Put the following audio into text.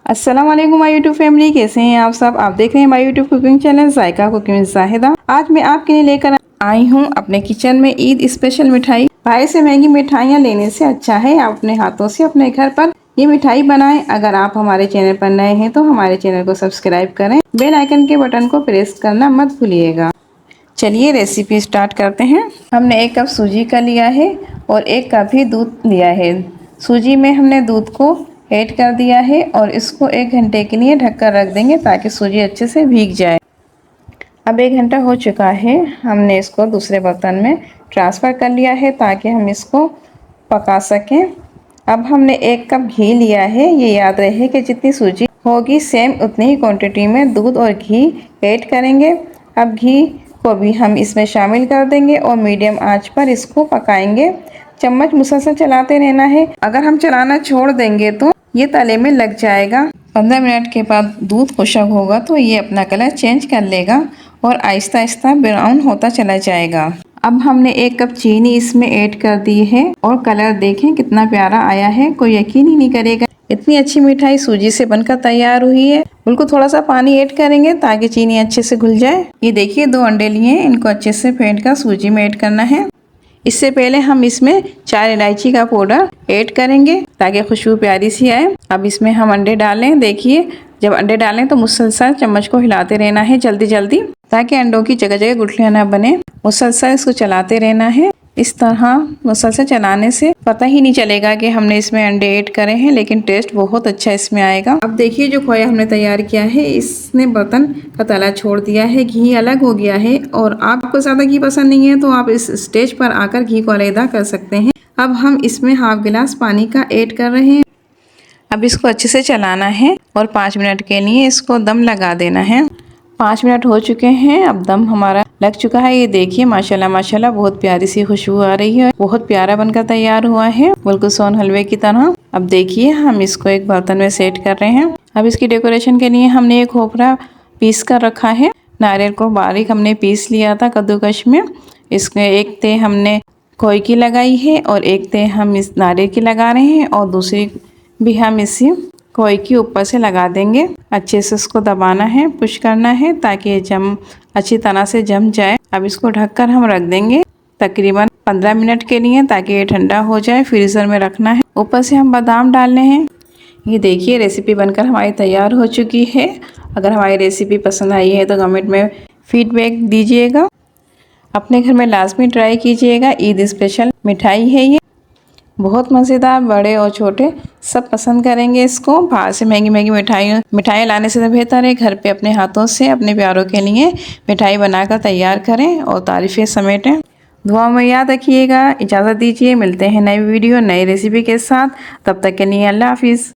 अस्सलाम वालेकुम my YouTube family, कैसे हैं आप सब। आप देख रहे हैं my YouTube cooking channel Zaika cooking with Zahida. आज मैं आपके लिए लेकर आई हूं अपने किचन में ईद स्पेशल मिठाई। बाहर से महंगी मिठाइयां लेने से अच्छा है आप अपने हाथों से अपने घर पर ये मिठाई बनाएं। अगर आप हमारे चैनल पर नए हैं तो हमारे चैनल को सब्सक्राइब करें, बेल आइकन के बटन को प्रेस करना मत भूलिएगा। चलिए रेसिपी स्टार्ट करते हैं। हमने 1 कप सूजी का लिया है और 1 कप ही दूध लिया है। सूजी में हमने दूध को ऐड कर दिया है और इसको 1 घंटे के लिए ढककर रख देंगे ताकि सूजी अच्छे से भीग जाए। अब 1 घंटा हो चुका है, हमने इसको दूसरे बर्तन में ट्रांसफ़र कर लिया है ताकि हम इसको पका सकें। अब हमने 1 कप घी लिया है। ये याद रहे कि जितनी सूजी होगी सेम उतनी ही क्वांटिटी में दूध और घी ऐड करेंगे। अब घी को भी हम इसमें शामिल कर देंगे और मीडियम आंच पर इसको पकाएंगे। चम्मच मुसलसल चलाते रहना है, अगर हम चलाना छोड़ देंगे तो ये तले में लग जाएगा। 15 मिनट के बाद दूध खुशक होगा तो ये अपना कलर चेंज कर लेगा और आहिस्ता आहिस्ता ब्राउन होता चला जाएगा। अब हमने 1 कप चीनी इसमें ऐड कर दी है और कलर देखें कितना प्यारा आया है, कोई यकीन ही नहीं करेगा इतनी अच्छी मिठाई सूजी से बनकर तैयार हुई है। बिल्कुल थोड़ा सा पानी ऐड करेंगे ताकि चीनी अच्छे से घुल जाए। ये देखिए 2 अंडे लिए हैं, इनको अच्छे से फेंट कर सूजी में ऐड करना है। इससे पहले हम इसमें 4 इलायची का पाउडर ऐड करेंगे ताकि खुशबू प्यारी सी आए। अब इसमें हम अंडे डालें। देखिए जब अंडे डालें तो मुसलसल चम्मच को हिलाते रहना है जल्दी जल्दी, ताकि अंडों की जगह जगह गुठलियां ना बने। मुसलसल इसको चलाते रहना है। इस तरह मुसलसल चलाने से पता ही नहीं चलेगा कि हमने इसमें अंडे ऐड करे हैं, लेकिन टेस्ट बहुत अच्छा इसमें आएगा। अब देखिए जो खोया हमने तैयार किया है इसने बर्तन का तला छोड़ दिया है, घी अलग हो गया है। और आपको ज़्यादा घी पसंद नहीं है तो आप इस स्टेज पर आकर घी को अलग कर सकते हैं। अब हम इसमें हाफ गिलास पानी का ऐड कर रहे हैं। अब इसको अच्छे से चलाना है और 5 मिनट के लिए इसको दम लगा देना है। 5 मिनट हो चुके हैं, अब दम हमारा लग चुका है। ये देखिए माशाल्लाह माशाल्लाह बहुत प्यारी सी खुशबू आ रही है, बहुत प्यारा बनकर तैयार हुआ है, बिल्कुल सोन हलवे की तरह। अब देखिए हम इसको एक बर्तन में सेट कर रहे हैं। अब इसकी डेकोरेशन के लिए हमने एक खोपरा पीस कर रखा है। नारियल को बारीक हमने पीस लिया था कद्दूकश में। इसमें एक ते हमने खोए की लगाई है और एक ते हम इस नारियल की लगा रहे हैं और दूसरी भी हम इसी खोए की ऊपर से लगा देंगे। अच्छे से इसको दबाना है, पुश करना है ताकि ये जम अच्छी तरह से जम जाए। अब इसको ढककर हम रख देंगे तकरीबन 15 मिनट के लिए ताकि ये ठंडा हो जाए। फ्रीज़र में रखना है। ऊपर से हम बादाम डालने हैं। ये देखिए रेसिपी बनकर हमारी तैयार हो चुकी है। अगर हमारी रेसिपी पसंद आई है तो कमेंट में फीडबैक दीजिएगा। अपने घर में लाजमी ट्राई कीजिएगा। ईद स्पेशल मिठाई है ये, बहुत मज़ेदार, बड़े और छोटे सब पसंद करेंगे इसको। बाहर से महंगी महंगी मिठाइयाँ लाने से तो बेहतर है घर पे अपने हाथों से अपने प्यारों के लिए मिठाई बनाकर तैयार करें और तारीफ़ें समेटें। दुआ में याद रखिएगा। इजाज़त दीजिए, मिलते हैं नई वीडियो नई रेसिपी के साथ। तब तक के लिए अल्लाह हाफिज़।